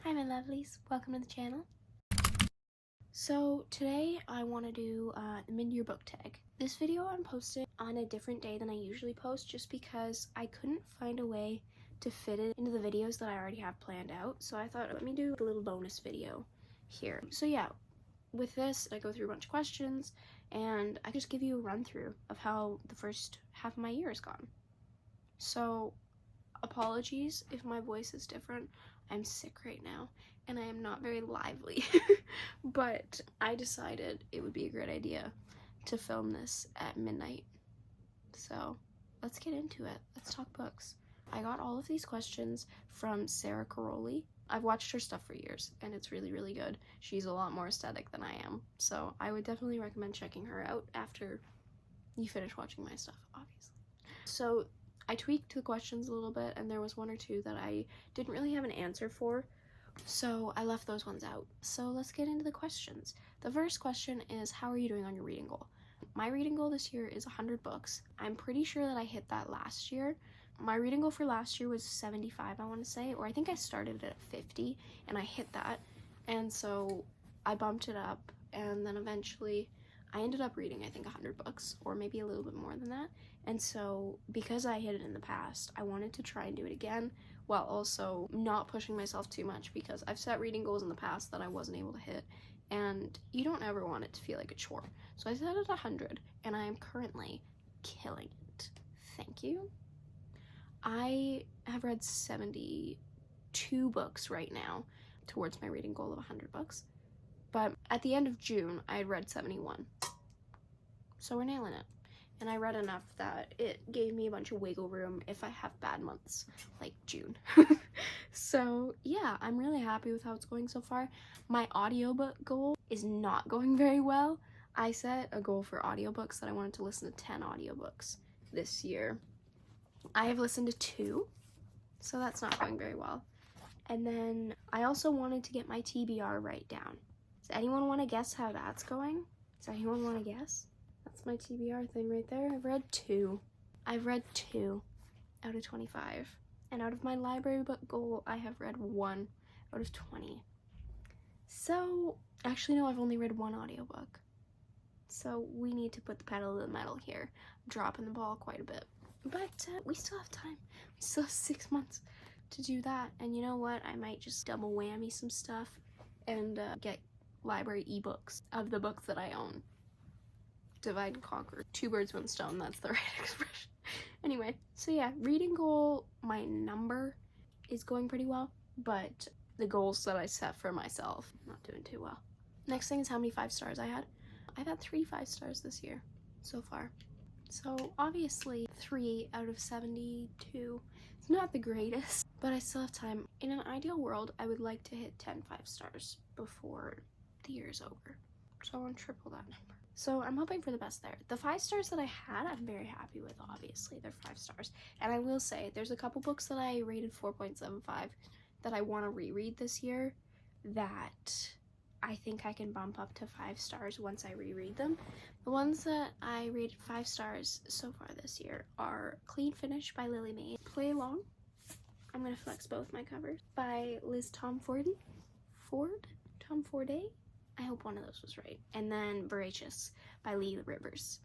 Hi my lovelies, welcome to the channel. So today I want to do the mid-year book tag. This video I'm posting on a different day than I usually post just because I couldn't find a way to fit it into the videos that I already have planned out. So I thought, let me do a little bonus video here. So yeah, with this I go through a bunch of questions and I just give you a run through of how the first half of my year has gone. So apologies if my voice is different. I'm sick right now and I am not very lively, but I decided it would be a great idea to film this at midnight. So let's get into it. Let's talk books. I got all of these questions from Sarah Caroli. I've watched her stuff for years and it's really, really good. She's a lot more aesthetic than I am, so I would definitely recommend checking her out after you finish watching my stuff, obviously. So I tweaked the questions a little bit and there was one or two that I didn't really have an answer for, so I left those ones out. So let's get into the questions. The first question is, how are you doing on your reading goal? My reading goal this year is 100 books. I'm pretty sure that I hit that last year. My reading goal for last year was 75, I want to say, or I think I started at 50 and I hit that, and so I bumped it up, and then eventually I ended up reading I think 100 books, or maybe a little bit more than that. And so because I hit it in the past, I wanted to try and do it again while also not pushing myself too much, because I've set reading goals in the past that I wasn't able to hit and you don't ever want it to feel like a chore. So I set it at 100 and I am currently killing it. Thank you. I have read 72 books right now towards my reading goal of 100 books. But at the end of June, I had read 71. So we're nailing it. And I read enough that it gave me a bunch of wiggle room if I have bad months, like June. So yeah, I'm really happy with how it's going so far. My audiobook goal is not going very well. I set a goal for audiobooks that I wanted to listen to 10 audiobooks this year. I have listened to 2, so that's not going very well. And then I also wanted to get my TBR right down. Does anyone want to guess how that's going? Does anyone want to guess? That's my TBR thing right there. I've read 2. I've read 2 out of 25. And out of my library book goal, I have read 1 out of 20. So, actually no, I've only read 1 audiobook. So we need to put the pedal to the metal here. I'm dropping the ball quite a bit. But we still have time. We still have 6 months to do that. And you know what? I might just double whammy some stuff and get library ebooks of the books that I own. Divide and conquer. 2 birds, 1 stone. That's the right expression. Anyway, so yeah, reading goal, my number is going pretty well, but the goals that I set for myself, not doing too well. Next thing is how many 5 stars I had. I've had 3 5 stars this year so far. So obviously 3 out of 72. It's not the greatest, but I still have time. In an ideal world, I would like to hit 10 5 stars before the year is over. So I want to triple that number. So I'm hoping for the best there. The 5 stars that I had, I'm very happy with, obviously. They're 5 stars. And I will say, there's a couple books that I rated 4.75 that I want to reread this year that I think I can bump up to 5 stars once I reread them. The ones that I rated 5 stars so far this year are Clean Finish by Lily Mae, Play Along, I'm going to flex both my covers, by Liz Tom Forde? I hope one of those was right. And then Voracious by Lee Rivers.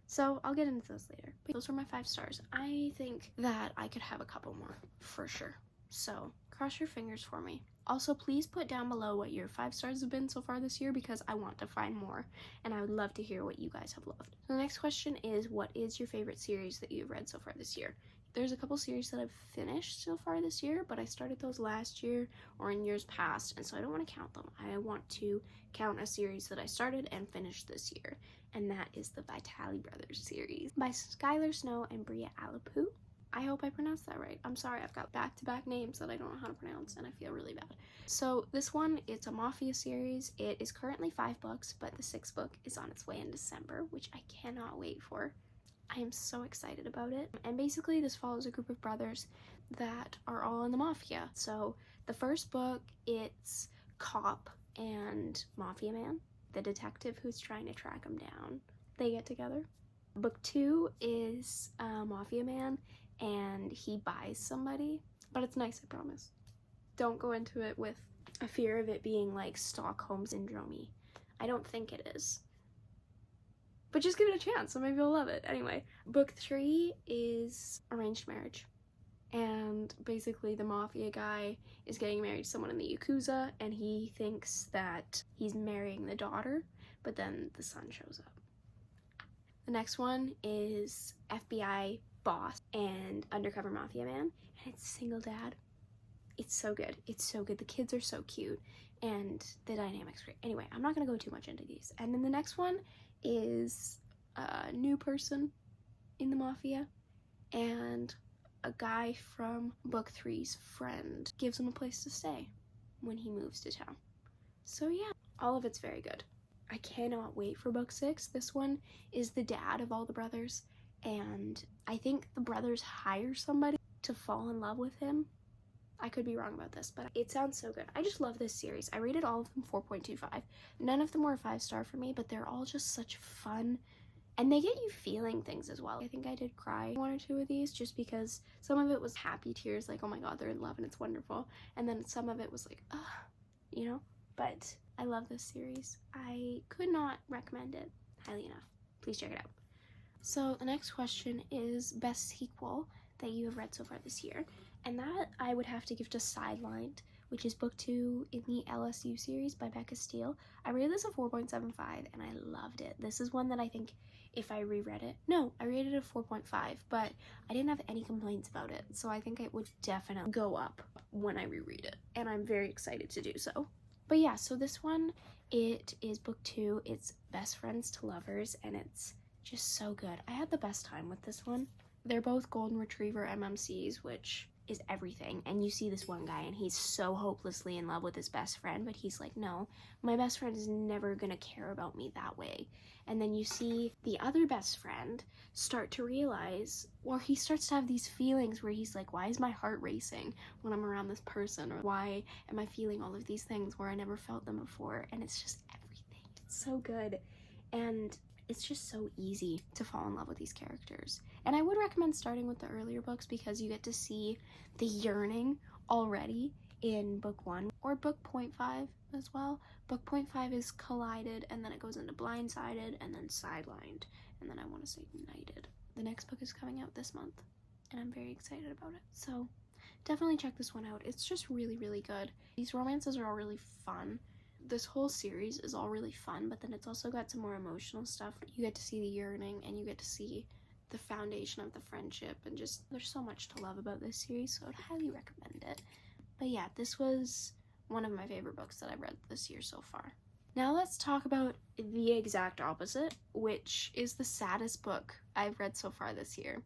So I'll get into those later. But those were my 5 stars. I think that I could have a couple more for sure. So cross your fingers for me. Also, please put down below what your 5 stars have been so far this year, because I want to find more and I would love to hear what you guys have loved. So the next question is, what is your favorite series that you've read so far this year? There's a couple series that I've finished so far this year, but I started those last year or in years past, and so I don't want to count them. I want to count a series that I started and finished this year, and that is the Vitale Brothers series by Skylar Snow and Bria Alapu. I hope I pronounced that right. I'm sorry, I've got back-to-back names that I don't know how to pronounce, and I feel really bad. So this one, it's a mafia series. It is currently 5 books, but the 6th book is on its way in December, which I cannot wait for. I am so excited about it. And basically this follows a group of brothers that are all in the mafia. So the first book, it's Cop and Mafia Man, the detective who's trying to track him down. They get together. Book 2 is Mafia Man and he buys somebody, but it's nice, I promise. don't go into it with a fear of it being like Stockholm syndrome-y. I don't think it is. But just give it a chance, so maybe you'll love it. Anyway, book 3 is arranged marriage. And basically the mafia guy is getting married to someone in the Yakuza, and he thinks that he's marrying the daughter, but then the son shows up. The next one is FBI boss and undercover mafia man, and it's single dad. It's so good. It's so good. The kids are so cute, and the dynamic's great. Anyway, I'm not gonna go too much into these. And then the next one is a new person in the mafia, and a guy from book 3's friend gives him a place to stay when he moves to town. So yeah, all of it's very good. I cannot wait for book 6. This one is the dad of all the brothers, and I think the brothers hire somebody to fall in love with him. I could be wrong about this, but it sounds so good. I just love this series. I rated all of them 4.25. None of them were a 5-star for me, but they're all just such fun, and they get you feeling things as well. I think I did cry 1 or 2 of these just because some of it was happy tears, like, oh my god, they're in love and it's wonderful, and then some of it was like, ugh, you know? But I love this series. I could not recommend it highly enough. Please check it out. So the next question is best sequel that you have read so far this year. And that I would have to give to Sidelined, which is book 2 in the LSU series by Becca Steele. I rated this a 4.75 and I loved it. This is one that I think if I reread it, no, I rated it a 4.5, but I didn't have any complaints about it. So I think it would definitely go up when I reread it, and I'm very excited to do so. But yeah, so this one, it is book 2. It's Best Friends to Lovers, and it's just so good. I had the best time with this one. They're both golden retriever MMCs, which is everything, and you see this one guy and he's so hopelessly in love with his best friend, but he's like, no, my best friend is never gonna care about me that way. And then you see the other best friend start to realize, or he starts to have these feelings where he's like, why is my heart racing when I'm around this person, or why am I feeling all of these things where I never felt them before? And it's just everything. It's so good, and it's just so easy to fall in love with these characters. And I would recommend starting with the earlier books because you get to see the yearning already in book 1 or book 0.5 as well. Book 0.5 is Collided, and then it goes into Blindsided, and then Sidelined, and then I want to say United. The next book is coming out this month, and I'm very excited about it. So definitely check this one out. It's just really, really good. These romances are all really fun. This whole series is all really fun, but then it's also got some more emotional stuff. You get to see the yearning, and you get to see the foundation of the friendship, and just there's so much to love about this series, so I'd highly recommend it. But yeah, this was one of my favorite books that I've read this year so far. Now let's talk about the exact opposite, which is the saddest book I've read so far this year.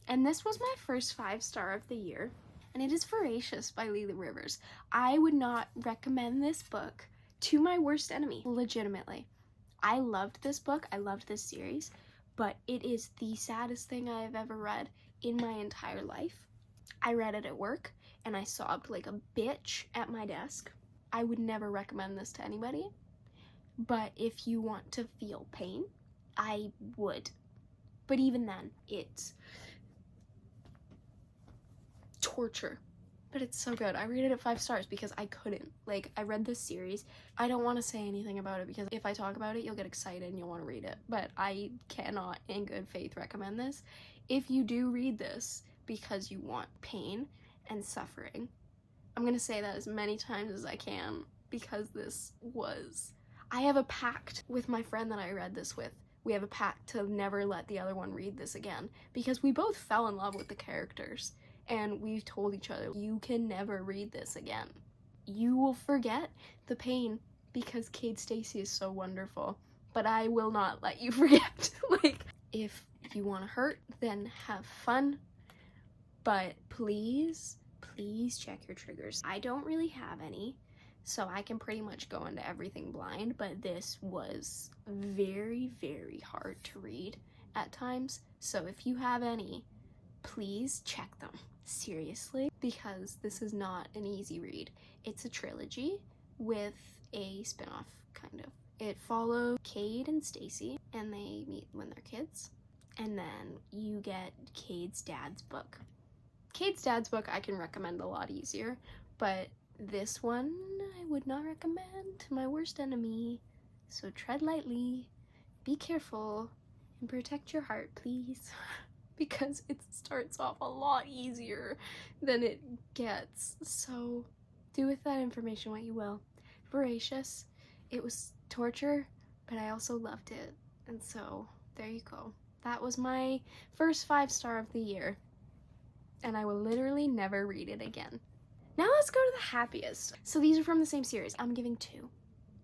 And this was my first 5-star of the year, and it is Voracious by Lily Rivers. I would not recommend this book to my worst enemy, legitimately. I loved this book, I loved this series, but it is the saddest thing I have ever read in my entire life. I read it at work, and I sobbed like a bitch at my desk. I would never recommend this to anybody, but if you want to feel pain, I would. But even then, it's torture. But it's so good. I rated it 5 stars because I couldn't. Like, I read this series. I don't want to say anything about it because if I talk about it, you'll get excited and you'll want to read it. But I cannot, in good faith, recommend this. If you do read this because you want pain and suffering, I'm going to say that as many times as I can because this was... I have a pact with my friend that I read this with. We have a pact to never let the other one read this again because we both fell in love with the characters. And we've told each other, you can never read this again. You will forget the pain because Kate Stacy is so wonderful. But I will not let you forget. Like, if you want to hurt, then have fun. But please, please check your triggers. I don't really have any, so I can pretty much go into everything blind. But this was very, very hard to read at times. So if you have any, please check them. Seriously, because this is not an easy read. It's a trilogy with a spin-off, kind of. It follows Cade and Stacy, and they meet when they're kids, and then you get Cade's dad's book. Cade's dad's book I can recommend a lot easier, but This one I would not recommend to my worst enemy, so tread lightly, be careful, and protect your heart, please. Because it starts off a lot easier than it gets, so do with that information what you will. Voracious, it was torture, but I also loved it, and so there you go. That was my first 5-star of the year, and I will literally never read it again. Now let's go to the happiest. So these are from the same series. I'm giving 2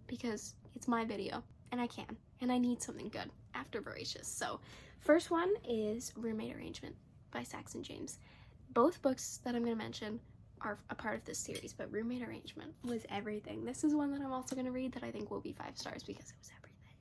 because it's my video and I can, and I need something good after Voracious. So first one is Roommate Arrangement by Saxon James. Both books that I'm going to mention are a part of this series, but Roommate Arrangement was everything. This is one that I'm also going to read that I think will be 5 stars because it was everything.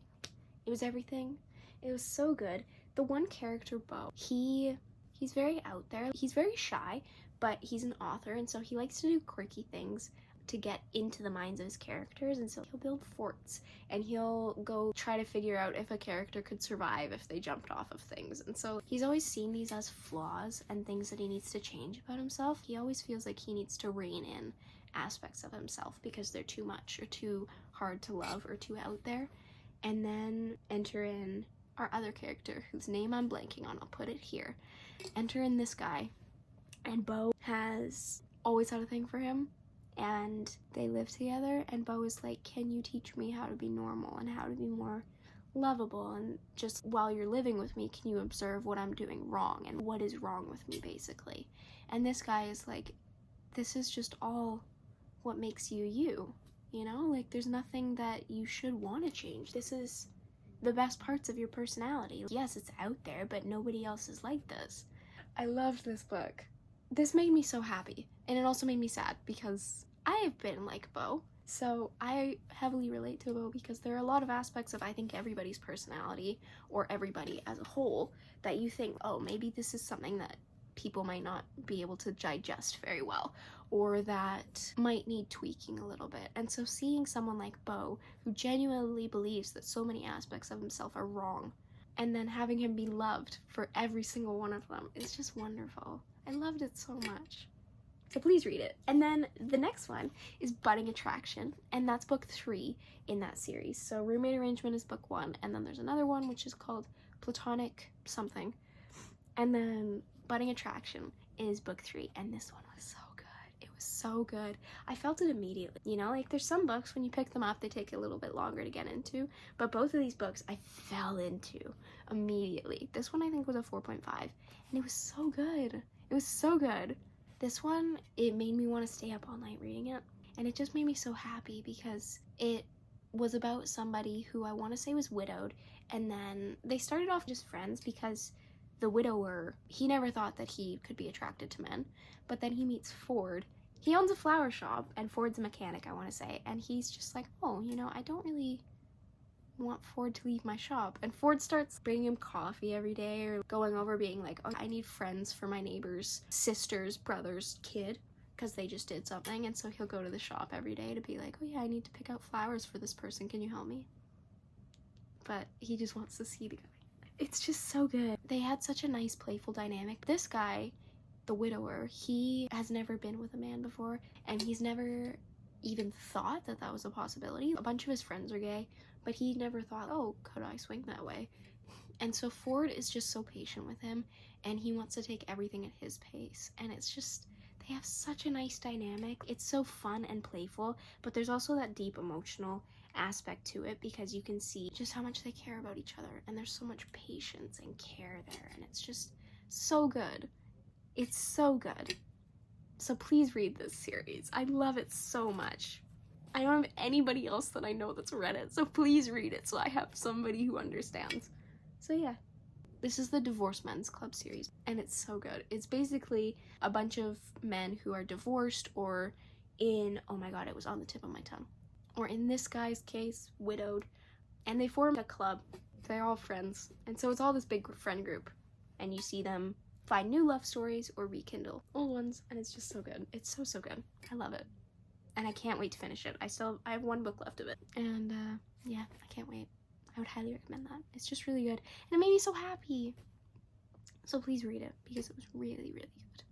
It was everything. It was so good. The one character, Beau, he's very out there. He's very shy, but he's an author, and so he likes to do quirky things to get into the minds of his characters, and so he'll build forts, and he'll go try to figure out if a character could survive if they jumped off of things. And so he's always seen these as flaws and things that he needs to change about himself. He always feels like he needs to rein in aspects of himself because they're too much or too hard to love or too out there. And then enter in our other character, whose name I'm blanking on, I'll put it here. Enter in this guy, and Beau has always had a thing for him, and they live together, and Beau is like, can you teach me how to be normal and how to be more lovable, and just while you're living with me, can you observe what I'm doing wrong and what is wrong with me, basically. And this guy is like, this is just all what makes you you, you know? Like, there's nothing that you should want to change. This is the best parts of your personality. Yes, it's out there, but nobody else is like this. I loved this book. This made me so happy, and it also made me sad because I have been like Beau, so I heavily relate to Beau because there are a lot of aspects of, I think, everybody's personality, or everybody as a whole, that you think, oh, maybe this is something that people might not be able to digest very well, or that might need tweaking a little bit. And so seeing someone like Beau, who genuinely believes that so many aspects of himself are wrong, and then having him be loved for every single one of them, is just wonderful. I loved it so much. So please read it. And then the next one is Budding Attraction, and that's book 3 in that series. So Roommate Arrangement is book 1, and then there's another one which is called Platonic something, and then Budding Attraction is book 3, and this one was so good. It was so good. I felt it immediately. You know, like there's some books when you pick them up they take a little bit longer to get into, but both of these books I fell into immediately. This one I think was a 4.5, and it was so good. It was so good. This one, it made me want to stay up all night reading it, and it just made me so happy because it was about somebody who I want to say was widowed, and then they started off just friends because the widower, he never thought that he could be attracted to men, but then he meets Ford. He owns a flower shop, and Ford's a mechanic, I want to say, and he's just like, oh, you know, I don't really want Ford to leave my shop. And Ford starts bringing him coffee every day, or going over being like, oh, I need friends for my neighbor's sister's brother's kid because they just did something. And so he'll go to the shop every day to be like, oh yeah, I need to pick out flowers for this person, can you help me? But he just wants to see the guy. It's just so good. They had such a nice playful dynamic. This guy, the widower, he has never been with a man before, and he's never even thought that that was a possibility. A bunch of his friends are gay, but he never thought, oh, could I swing that way? And so Ford is just so patient with him, and he wants to take everything at his pace. And it's just, they have such a nice dynamic. It's so fun and playful, but there's also that deep emotional aspect to it because you can see just how much they care about each other, and there's so much patience and care there, and it's just so good. It's so good. So please read this series. I love it so much. I don't have anybody else that I know that's read it, so please read it so I have somebody who understands. So yeah, this is the Divorced Men's Club series, and it's so good. It's basically a bunch of men who are divorced or in, oh my god, it was on the tip of my tongue, or in this guy's case, widowed, and they form a club. They're all friends, and so it's all this big friend group, and you see them find new love stories or rekindle old ones, and it's just so good. It's so, so good. I love it. And I can't wait to finish it. I have 1 book left of it. And yeah, I can't wait. I would highly recommend that. It's just really good. And it made me so happy. So please read it because it was really, really good.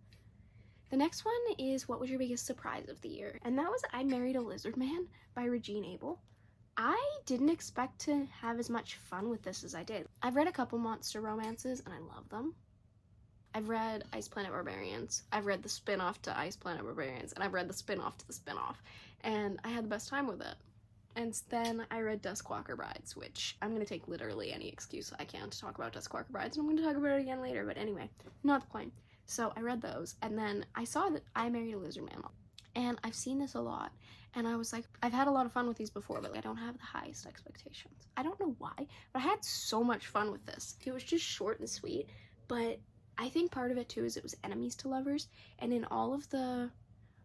The next one is What Was Your Biggest Surprise of the Year? And that was I Married a Lizard Man by Regine Abel. I didn't expect to have as much fun with this as I did. I've read a couple monster romances and I love them. I've read Ice Planet Barbarians, I've read the spin-off to Ice Planet Barbarians, and I've read the spin-off to the spin-off, and I had the best time with it. And then I read Duskwalker Brides, which I'm going to take literally any excuse I can to talk about Duskwalker Brides, and I'm going to talk about it again later, but anyway, not the point. So I read those, and then I saw that I Married a Lizard Man, and I've seen this a lot, and I was like, I've had a lot of fun with these before, but I don't have the highest expectations. I don't know why, but I had so much fun with this. It was just short and sweet, but I think part of it too is it was enemies to lovers, and in all of the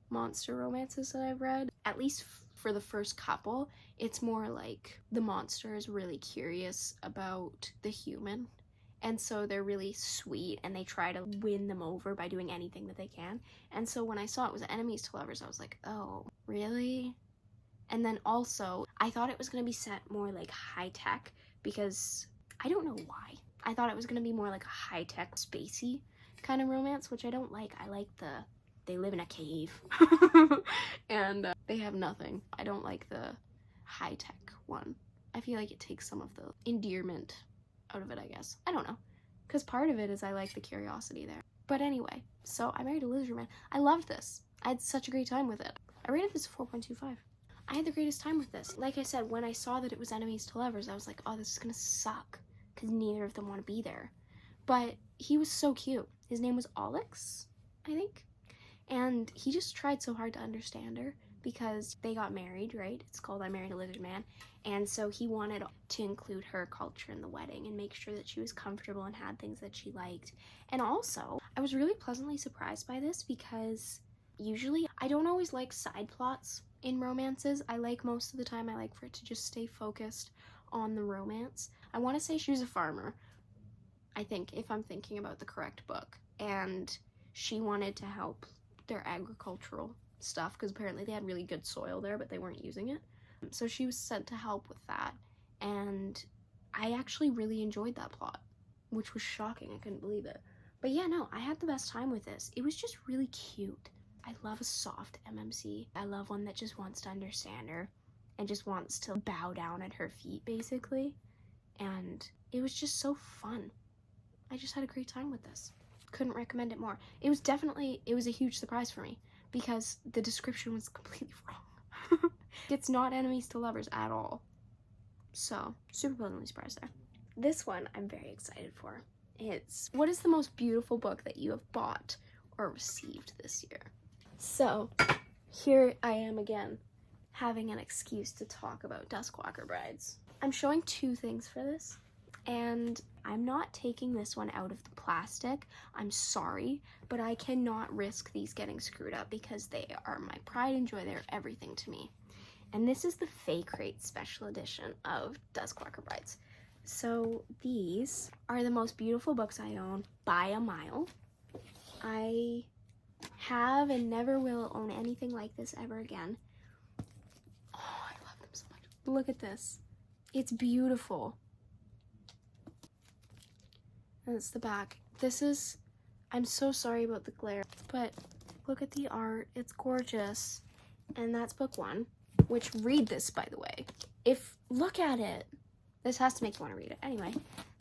monster romances that I've read, at least for the first couple, it's more like the monster is really curious about the human, and so they're really sweet and they try to win them over by doing anything that they can. And so when I saw it was enemies to lovers, I was like, oh, really? And then also I thought it was going to be set more like high tech, because I don't know why. I thought it was going to be more like a high-tech, spacey kind of romance, which I don't like. I like they live in a cave and they have nothing. I don't like the high-tech one. I feel like it takes some of the endearment out of it, I guess. I don't know, because part of it is I like the curiosity there. But anyway, so I Married a Lizard Man. I loved this. I had such a great time with it. I rated this a 4.25. I had the greatest time with this. Like I said, when I saw that it was enemies to lovers, I was like, oh, this is gonna suck, because neither of them want to be there. But he was so cute. His name was Alex, I think. And he just tried so hard to understand her, because they got married, right? It's called I Married a Lizard Man. And so he wanted to include her culture in the wedding and make sure that she was comfortable and had things that she liked. And also, I was really pleasantly surprised by this, because usually I don't always like side plots in romances. I like most of the time, I like for it to just stay focused on the romance. I want to say she was a farmer, I think, if I'm thinking about the correct book, and she wanted to help their agricultural stuff, because apparently they had really good soil there, but they weren't using it. So she was sent to help with that, and I actually really enjoyed that plot, which was shocking. I couldn't believe it. But yeah, no, I had the best time with this. It was just really cute. I love a soft MMC. I love one that just wants to understand her and just wants to bow down at her feet, basically. And it was just so fun. I just had a great time with this. Couldn't recommend it more. It was a huge surprise for me, because the description was completely wrong. It's not enemies to lovers at all. So, super pleasantly surprised there. This one I'm very excited for. It's, what is the most beautiful book that you have bought or received this year? So, here I am again, having an excuse to talk about Duskwalker Brides. I'm showing two things for this, and I'm not taking this one out of the plastic. I'm sorry, but I cannot risk these getting screwed up, because they are my pride and joy. They're everything to me. And this is the Fay Crate special edition of Duskwalker Brides. So these are the most beautiful books I own by a mile. I have and never will own anything like this ever again. Oh, I love them so much. Look at this. It's beautiful. And it's the back. This is, I'm so sorry about the glare, but look at the art. It's gorgeous. And that's book one, which, read this, by the way. Look at it. This has to make you want to read it. Anyway,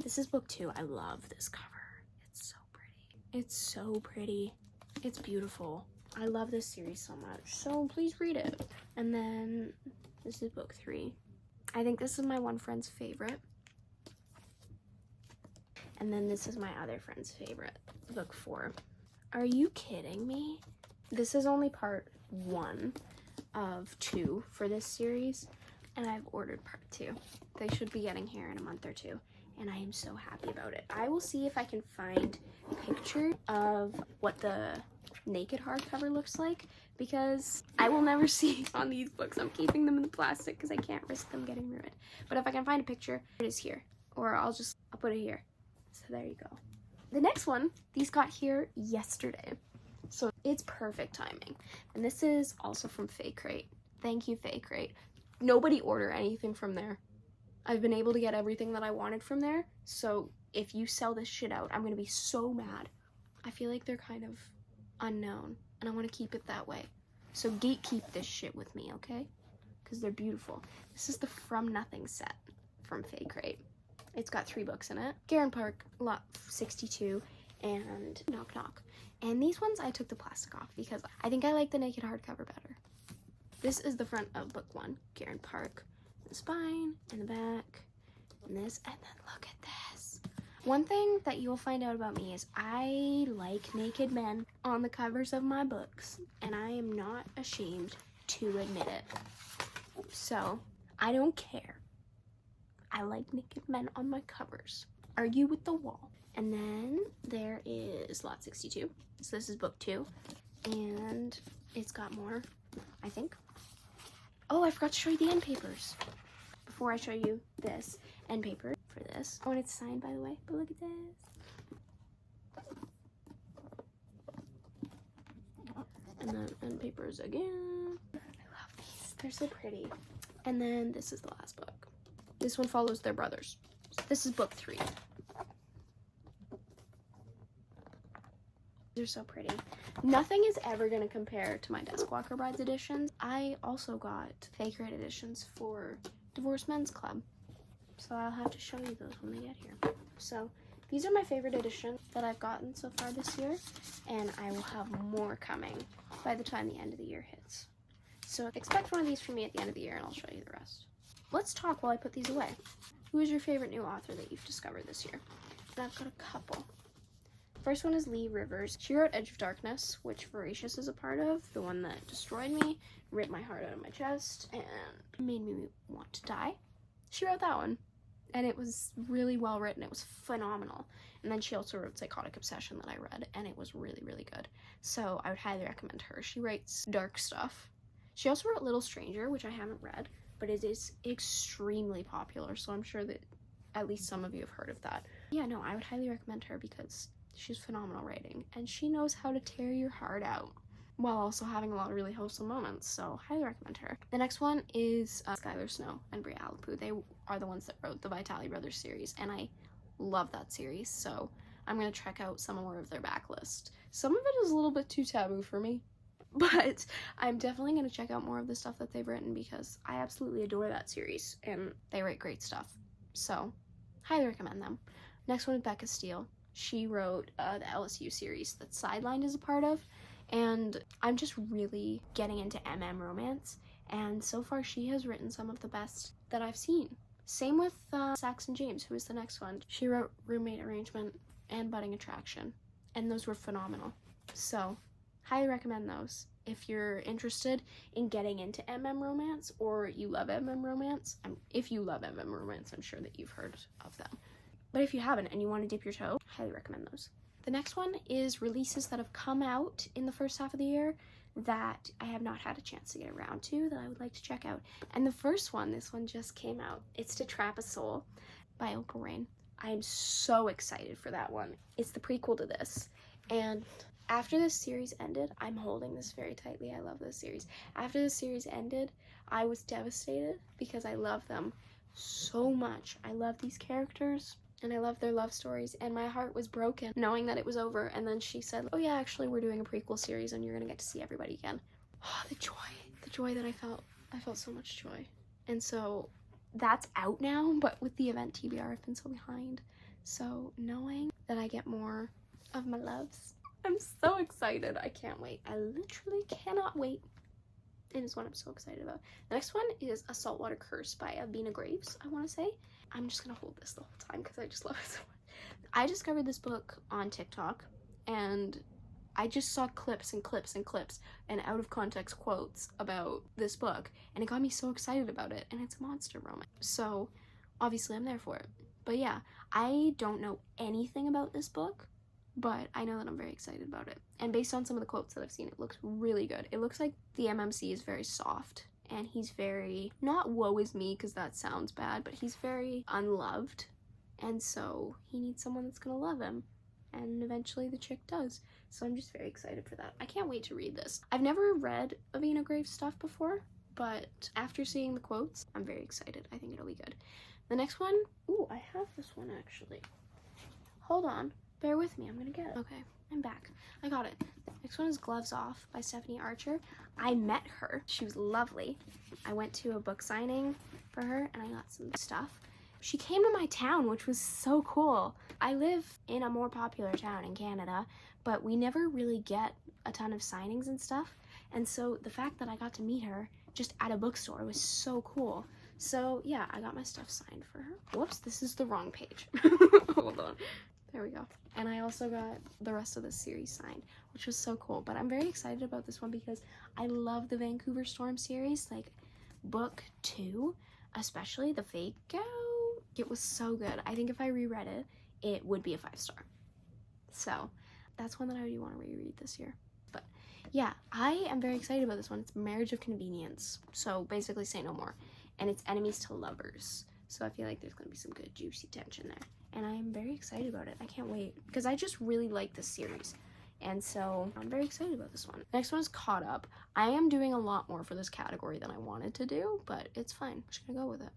this is book two. I love this cover. It's so pretty. It's so pretty. It's beautiful. I love this series so much. So please read it. And then this is book three. I think this is my one friend's favorite. And then this is my other friend's favorite, book four. Are you kidding me? This is only part one of two for this series, and I've ordered part two. They should be getting here in a month or two, and I am so happy about it. I will see if I can find a picture of what the naked hardcover looks like, because I will never see on these books. I'm keeping them in the plastic because I can't risk them getting ruined. But if I can find a picture, it is here, or I'll put it here. So there you go. The next one, these got here yesterday, so it's perfect timing. And this is also from Fay Crate. Thank you, Fay Crate. Nobody order anything from there. I've been able to get everything that I wanted from there, so if you sell this shit out, I'm gonna be so mad. I feel like they're kind of unknown. and I want to keep it that way. So gatekeep this shit with me, okay? Because they're beautiful. This is the From Nothing set from Fae Crate. It's got 3 books in it. Garen Park, Lot 62, and Knock Knock. And these ones I took the plastic off because I think I like the naked hardcover better. This is the front of book 1, Garen Park. The spine, and the back, and this, and then look at this. One thing that you'll find out about me is I like naked men on the covers of my books, and I am not ashamed to admit it. So, I don't care. I like naked men on my covers. Argue with the wall. And then there is Lot 62. So this is book 2. And it's got more, I think. Oh, I forgot to show you the end papers. Before I show you this end paper for this. Oh, and it's signed, by the way. But look at this. And then end papers again. I love these. They're so pretty. And then this is the last book. This one follows their brothers. So this is book 3. They're so pretty. Nothing is ever going to compare to my Deskwalker Brides editions. I also got Fae Crate editions for Divorced Men's Club. So I'll have to show you those when they get here. So these are my favorite editions that I've gotten so far this year. And I will have more coming by the time the end of the year hits. So expect one of these from me at the end of the year and I'll show you the rest. Let's talk while I put these away. Who is your favorite new author that you've discovered this year? And I've got a couple. First one is Lee Rivers. She wrote Edge of Darkness, which Voracious is a part of, the one that destroyed me, ripped my heart out of my chest, and made me want to die. She wrote that one, and it was really well written. It was phenomenal. And then she also wrote Psychotic Obsession that I read, and it was really, really good. So I would highly recommend her. She writes dark stuff. She also wrote Little Stranger, which I haven't read, but it is extremely popular, so I'm sure that at least some of you have heard of that. Yeah, no, I would highly recommend her because she's phenomenal writing, and she knows how to tear your heart out while also having a lot of really wholesome moments, so highly recommend her. The next one is Skylar Snow and Bria Alipu. They are the ones that wrote the Vitale Brothers series, and I love that series, so I'm going to check out some more of their backlist. Some of it is a little bit too taboo for me, but I'm definitely going to check out more of the stuff that they've written because I absolutely adore that series, and they write great stuff, so highly recommend them. Next one is Becca Steele. She wrote the LSU series that Sidelined is a part of, and I'm just really getting into MM romance, and so far she has written some of the best that I've seen. Same with Saxon James, who is the next one. She wrote Roommate Arrangement and Budding Attraction, and those were phenomenal. So, highly recommend those. If you're interested in getting into MM romance, or you love MM romance, if you love MM romance, I'm sure that you've heard of them. But if you haven't and you want to dip your toe, highly recommend those. The next one is releases that have come out in the first half of the year that I have not had a chance to get around to that I would like to check out. And the first one, this one just came out. It's To Trap a Soul by Opal Rain. I am so excited for that one. It's the prequel to this. And after this series ended, I'm holding this very tightly. I love this series. After this series ended, I was devastated because I love them so much. I love these characters. And I love their love stories, and my heart was broken knowing that it was over. And then she said, oh yeah, actually we're doing a prequel series and you're gonna get to see everybody again. Oh, the joy that I felt so much joy. And so that's out now, but with the event TBR, I've been so behind. So knowing that I get more of my loves, I'm so excited. I can't wait. I literally cannot wait. It is what I'm so excited about. The next one is A Saltwater Curse by Avina Graves, I want to say. I'm just going to hold this the whole time because I just love it so much. I discovered this book on TikTok, and I just saw clips and clips and clips and out of context quotes about this book, and it got me so excited about it, and it's a monster romance. So, obviously I'm there for it. But yeah, I don't know anything about this book, but I know that I'm very excited about it. And based on some of the quotes that I've seen, it looks really good. It looks like the MMC is very soft, and he's very, not woe is me because that sounds bad, but he's very unloved, and so he needs someone that's gonna love him, and eventually the chick does. So I'm just very excited for that. I can't wait to read this. I've never read Avina Graves stuff before, but after seeing the quotes, I'm very excited. I think it'll be good. The next one, ooh, I have this one actually. Hold on. Bear with me, I'm gonna get it. Okay, I'm back. I got it. Next one is Gloves Off by Stephanie Archer. I met her. She was lovely. I went to a book signing for her and I got some stuff. She came to my town, which was so cool. I live in a more popular town in Canada, but we never really get a ton of signings and stuff. And so the fact that I got to meet her just at a bookstore was so cool. So yeah, I got my stuff signed for her. Whoops, this is the wrong page. Hold on. There we go. And I also got the rest of the series signed, which was so cool. But I'm very excited about this one because I love the Vancouver Storm series, like book 2, especially the Fake Out. It was so good. I think if I reread it, it would be a 5-star. So that's one that I do want to reread this year. But yeah, I am very excited about this one. It's Marriage of Convenience. So basically Say No More. And it's Enemies to Lovers. So I feel like there's going to be some good juicy tension there. And I'm very excited about it. I can't wait because I just really like this series. And so I'm very excited about this one. Next one is Caught Up. I am doing a lot more for this category than I wanted to do, but it's fine. I'm just gonna go with it.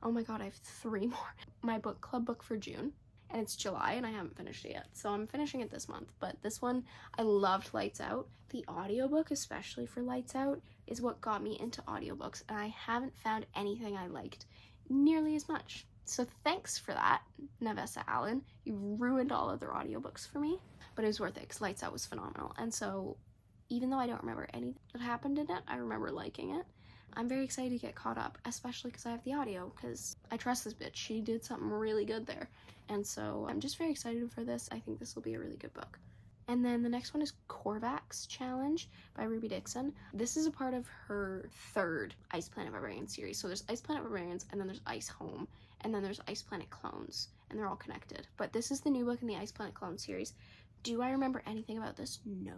Oh my god, I have 3 more. My book club book for June, and it's July and I haven't finished it yet. So I'm finishing it this month, but this one, I loved Lights Out. The audiobook, especially for Lights Out, is what got me into audiobooks, and I haven't found anything I liked nearly as much. So thanks for that, Nevessa Allen. You ruined all other audiobooks for me, but it was worth it because Lights Out was phenomenal. And so even though I don't remember anything that happened in it, I remember liking it. I'm very excited to get caught up, especially because I have the audio, because I trust this bitch. She did something really good there. And so I'm just very excited for this. I think this will be a really good book. And then the next one is Korvax Challenge by Ruby Dixon. This is a part of her 3rd Ice Planet Barbarians series. So there's Ice Planet Barbarians, and then there's Ice Home, and then there's Ice Planet Clones, and they're all connected. But this is the new book in the Ice Planet Clone series. Do I remember anything about this? No.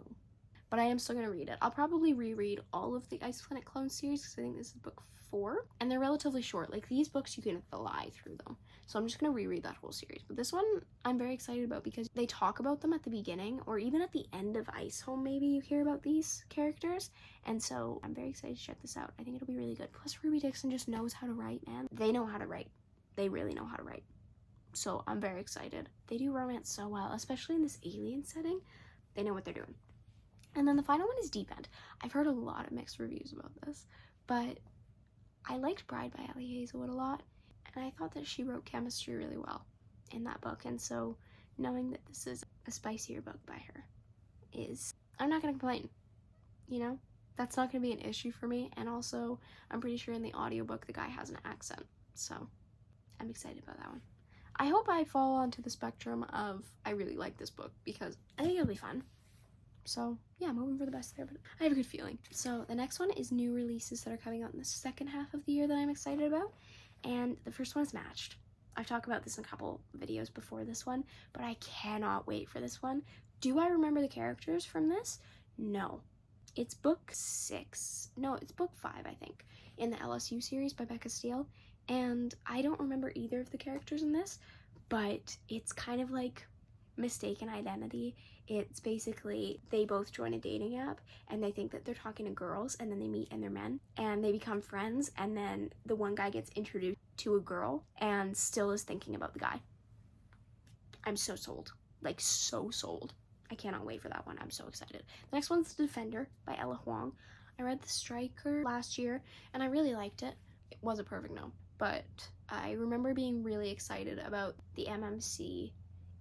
But I am still going to read it. I'll probably reread all of the Ice Planet Clone series because I think this is book 4. And they're relatively short. Like, these books, you can fly through them. So I'm just going to reread that whole series. But this one, I'm very excited about because they talk about them at the beginning, or even at the end of Ice Home, maybe you hear about these characters. And so I'm very excited to check this out. I think it'll be really good. Plus, Ruby Dixon just knows how to write, man. They know how to write. They really know how to write. So I'm very excited. They do romance so well, especially in this alien setting. They know what they're doing. And then the final one is Deep End. I've heard a lot of mixed reviews about this, but I liked Bride by Ali Hazelwood a lot, and I thought that she wrote chemistry really well in that book. And so knowing that this is a spicier book by her is, I'm not going to complain, you know? That's not going to be an issue for me. And also, I'm pretty sure in the audiobook the guy has an accent, so I'm excited about that one. I hope I fall onto the spectrum of I really like this book because I think it'll be fun. So yeah, I'm hoping for the best there, but I have a good feeling. So the next one is new releases that are coming out in the second half of the year that I'm excited about. And the first one is Matched. I've talked about this in a couple videos before this one, but I cannot wait for this one. Do I remember the characters from this? No. It's book 6. No, it's book 5, I think, in the LSU series by Becca Steele. And I don't remember either of the characters in this, but it's kind of like Mistaken Identity. It's basically they both join a dating app and they think that they're talking to girls, and then they meet and they're men and they become friends, and then the one guy gets introduced to a girl and still is thinking about the guy. I'm so sold. Like, so sold. I cannot wait for that one. I'm so excited. The next one's The Defender by Ella Huang. I read The Striker last year and I really liked it. It was a perfect no, but I remember being really excited about the MMC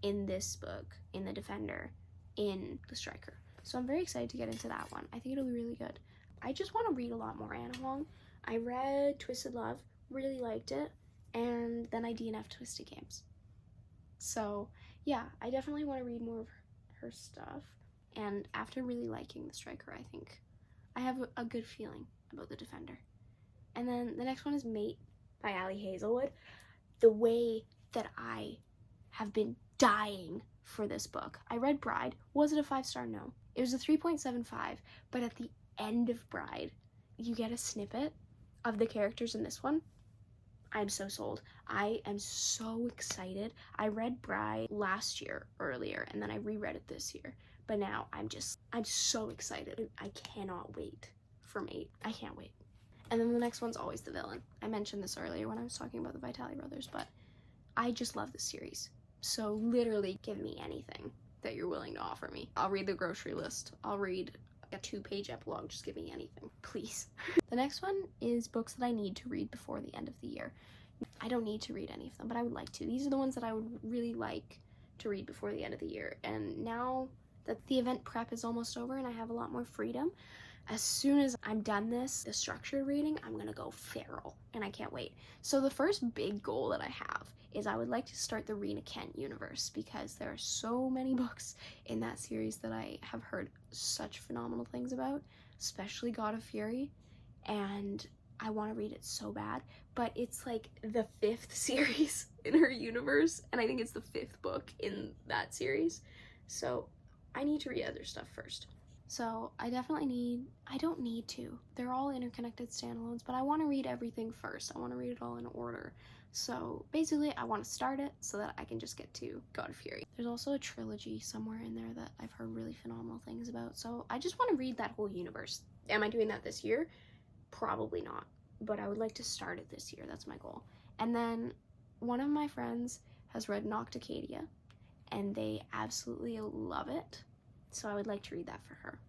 in this book, in The Defender, in The Striker. So I'm very excited to get into that one. I think it'll be really good. I just want to read a lot more Anna Huang. I read Twisted Love, really liked it, and then I DNF'd Twisted Games. So yeah, I definitely want to read more of her stuff. And after really liking The Striker, I think I have a good feeling about The Defender. And then the next one is Mate by Ali Hazelwood. The way that I have been dying for this book. I read Bride. Was it a 5-star? No. It was a 3.75, but at the end of Bride, you get a snippet of the characters in this one. I'm so sold. I am so excited. I read Bride last year earlier, and then I reread it this year. But now I'm so excited. I cannot wait for Mate. I can't wait. And then the next one's Always the Villain. I mentioned this earlier when I was talking about the Vitale brothers, but I just love this series. So literally give me anything that you're willing to offer me. I'll read the grocery list. I'll read a 2-page epilogue. Just give me anything, please. The next one is books that I need to read before the end of the year. I don't need to read any of them, but I would like to. These are the ones that I would really like to read before the end of the year. And now that the event prep is almost over and I have a lot more freedom, as soon as I'm done the structured reading, I'm gonna go feral, and I can't wait. So the first big goal that I have is I would like to start the Rena Kent universe, because there are so many books in that series that I have heard such phenomenal things about, especially God of Fury, and I want to read it so bad, but it's like the 5th series in her universe, and I think it's the 5th book in that series, so I need to read other stuff first. So I don't need to. They're all interconnected standalones, but I want to read everything first. I want to read it all in order. So basically, I want to start it so that I can just get to God of Fury. There's also a trilogy somewhere in there that I've heard really phenomenal things about. So I just want to read that whole universe. Am I doing that this year? Probably not. But I would like to start it this year. That's my goal. And then one of my friends has read Nocticadia, and they absolutely love it. So I would like to read that for her,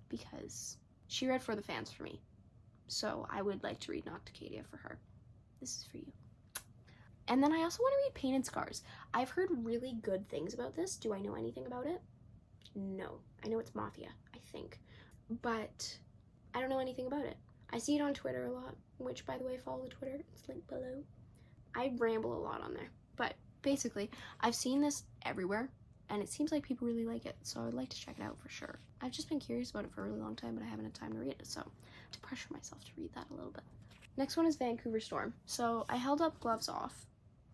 because she read For the Fans for me. So I would like to read Nocticadia for her. This is for you. And then I also want to read Painted Scars. I've heard really good things about this. Do I know anything about it? No. I know it's Mafia, I think. But I don't know anything about it. I see it on Twitter a lot, which, by the way, follow the Twitter. It's linked below. I ramble a lot on there. But basically, I've seen this everywhere, and it seems like people really like it, so I would like to check it out for sure. I've just been curious about it for a really long time, but I haven't had time to read it, so I have to pressure myself to read that a little bit. Next one is Vancouver Storm. So I held up Gloves Off,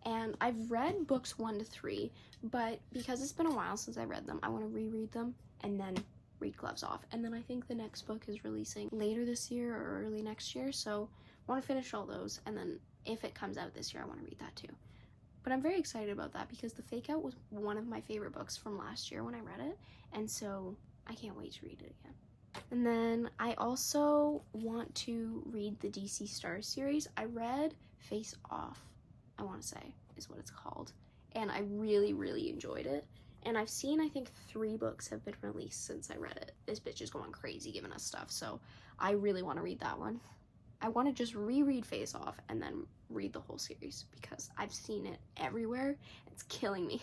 and I've read books 1 to 3, but because it's been a while since I read them, I want to reread them and then read Gloves Off. And then I think the next book is releasing later this year or early next year, so I want to finish all those, and then if it comes out this year, I want to read that too. But I'm very excited about that because The Fake Out was one of my favorite books from last year when I read it, and so I can't wait to read it again. And then I also want to read the DC Stars series. I read Face Off, I want to say, is what it's called, and I really, really enjoyed it. And I've seen, I think, 3 books have been released since I read it. This bitch is going crazy giving us stuff, so I really want to read that one. I want to just reread Face Off and then read the whole series because I've seen it everywhere. It's killing me.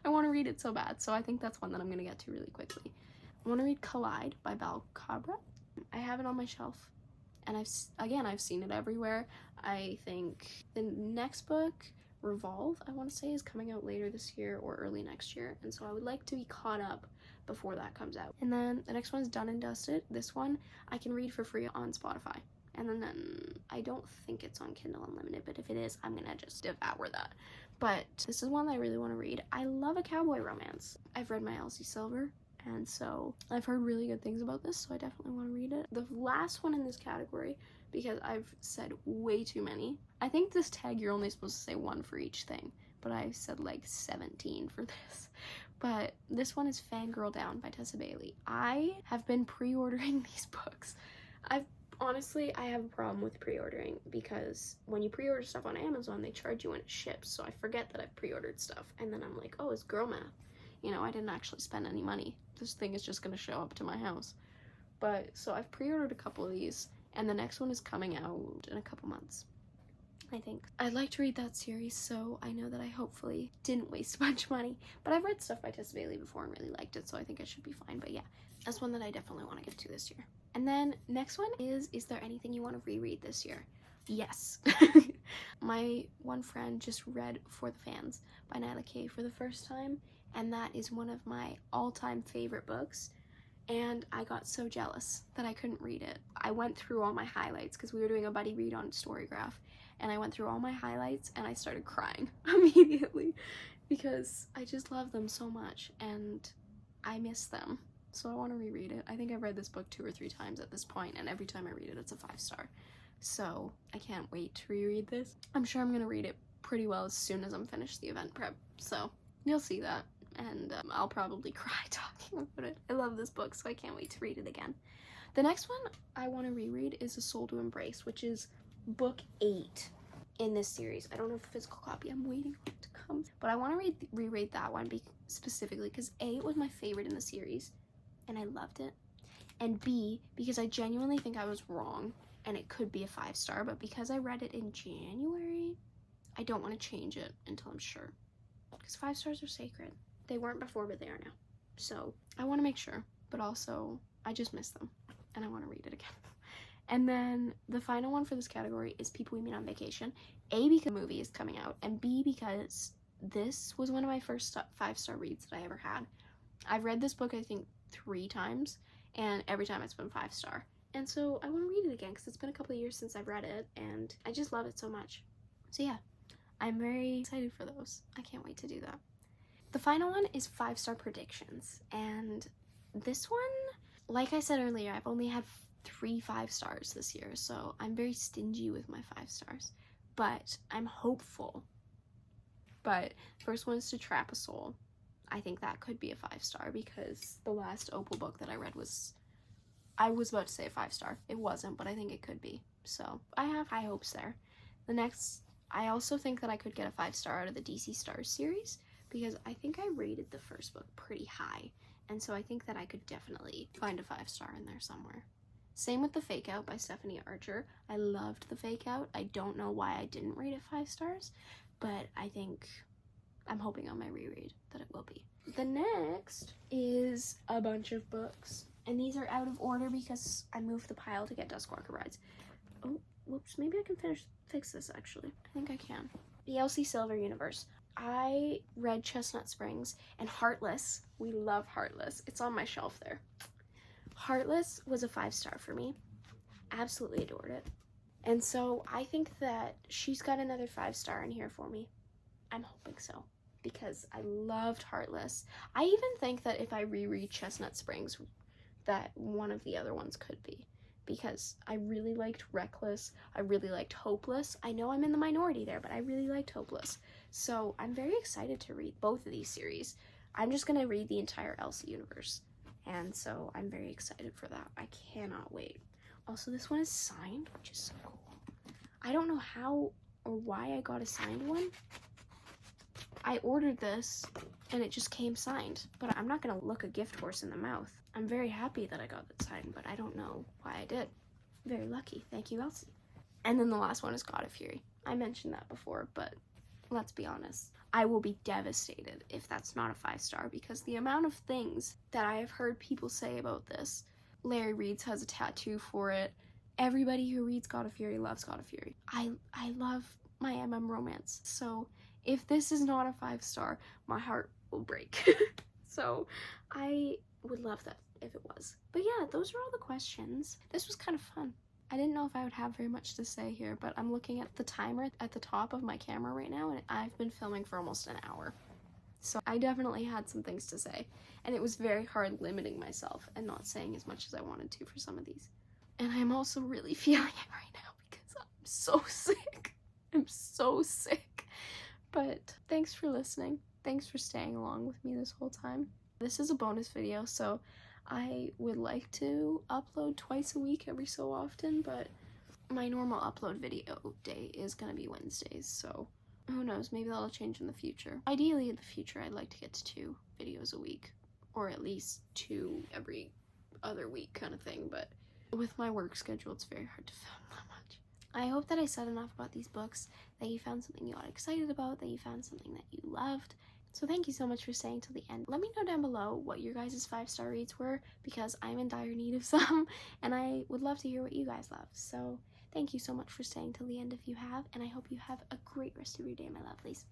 I want to read it so bad, so I think that's one that I'm going to get to really quickly. I want to read Collide by Bal Cabra. I have it on my shelf, and I've seen it everywhere. I think the next book, Revolve, I want to say, is coming out later this year or early next year, and so I would like to be caught up before that comes out. And then the next one is Done and Dusted. This one I can read for free on Spotify. And then I don't think it's on Kindle Unlimited, but if it is, I'm gonna just devour that. But this is one that I really want to read. I love a cowboy romance. I've read my Elsie Silver, and so I've heard really good things about this, so I definitely want to read it. The last one in this category, because I've said way too many. I think this tag you're only supposed to say 1 for each thing, but I said like 17 for this. But this one is Fangirl Down by Tessa Bailey. I have been pre-ordering these books. Honestly, I have a problem with pre-ordering because when you pre-order stuff on Amazon, they charge you when it ships, so I forget that I've pre-ordered stuff, and then I'm like, oh, it's girl math. You know, I didn't actually spend any money. This thing is just going to show up to my house. But, so I've pre-ordered a couple of these, and the next one is coming out in a couple months, I think. I'd like to read that series, so I know that I hopefully didn't waste a bunch of money. But I've read stuff by Tessa Bailey before and really liked it, so I think I should be fine. But yeah, that's one that I definitely want to get to this year. And then next one is there anything you want to reread this year? Yes. My one friend just read For the Fans by Nyla Kay for the first time, and that is one of my all-time favorite books, and I got so jealous that I couldn't read it. I went through all my highlights because we were doing a buddy read on Storygraph, and I went through all my highlights and I started crying immediately because I just love them so much and I miss them. So I want to reread it. I think I've read this book 2 or 3 times at this point, and every time I read it, it's a 5-star. So I can't wait to reread this. I'm sure I'm going to read it pretty well as soon as I'm finished the event prep. So you'll see that, and I'll probably cry talking about it. I love this book, so I can't wait to read it again. The next one I want to reread is A Soul to Embrace, which is book 8. in this series. I don't have a physical copy. I'm waiting for it to come. But I want to reread that one specifically because A, it was my favorite in the series and I loved it. And B, because I genuinely think I was wrong and it could be a 5-star, but because I read it in January, I don't want to change it until I'm sure. Because 5 stars are sacred. They weren't before, but they are now. So I want to make sure, but also I just miss them and I want to read it again. And then the final one for this category is People We Meet on Vacation. A, because the movie is coming out, and B, because this was one of my first 5-star reads that I ever had. I've read this book, I think, 3 times, and every time it's been 5-star. And so I want to read it again because it's been a couple of years since I've read it, and I just love it so much. So yeah, I'm very excited for those. I can't wait to do that. The final one is 5-star predictions, and this one, like I said earlier, I've only had 3 5-stars this year, so I'm very stingy with my 5 stars, but I'm hopeful. But first one is To Trap a Soul. I think that could be a 5-star because the last Opal book that I read was, I was about to say a 5-star. It wasn't, but I think it could be. So I have high hopes there. The next, I also think that I could get a 5-star out of the DC Stars series because I think I rated the first book pretty high. And so I think that I could definitely find a 5-star in there somewhere. Same with The Fake Out by Stephanie Archer. I loved The Fake Out. I don't know why I didn't rate it 5 stars, but I think I'm hoping on my reread that it will be. The next is a bunch of books, and these are out of order because I moved the pile to get Duskwalker Rides. Oh, whoops, maybe I can fix this actually. I think I can. The Elsie Silver Universe. I read Chestnut Springs and Heartless. We love Heartless. It's on my shelf there. Heartless was a 5-star for me. Absolutely adored it. And so I think that she's got another 5-star in here for me. I'm hoping so because I loved Heartless. I even think that if I reread Chestnut Springs, that one of the other ones could be because I really liked Reckless. I really liked Hopeless. I know I'm in the minority there, but I really liked Hopeless. So I'm very excited to read both of these series. I'm just going to read the entire Elsie universe. And so I'm very excited for that. I cannot wait. Also, this one is signed, which is so cool. I don't know how or why I got a signed one. I ordered this and it just came signed, but I'm not going to look a gift horse in the mouth. I'm very happy that I got it signed, but I don't know why I did. Very lucky. Thank you, Elsie. And then the last one is God of Fury. I mentioned that before, but let's be honest. I will be devastated if that's not a 5-star because the amount of things that I have heard people say about this. Larry Reeds has a tattoo for it. Everybody who reads God of Fury loves God of Fury. I love my MM romance. So if this is not a 5-star, my heart will break. So I would love that if it was. But yeah, those are all the questions. This was kind of fun. I didn't know if I would have very much to say here, but I'm looking at the timer at the top of my camera right now, and I've been filming for almost an hour. So I definitely had some things to say, and it was very hard limiting myself and not saying as much as I wanted to for some of these. And I'm also really feeling it right now because I'm so sick. I'm so sick. But thanks for listening. Thanks for staying along with me this whole time. This is a bonus video, so I would like to upload twice a week every so often, but my normal upload video day is gonna be Wednesdays, so who knows, maybe that'll change in the future. Ideally in the future, I'd like to get to 2 videos a week, or at least 2 every other week kind of thing, but with my work schedule, it's very hard to film that much. I hope that I said enough about these books, that you found something you got excited about, that you found something that you loved. So thank you so much for staying till the end. Let me know down below what your guys' 5-star reads were because I'm in dire need of some and I would love to hear what you guys love. So thank you so much for staying till the end if you have, and I hope you have a great rest of your day, my lovelies.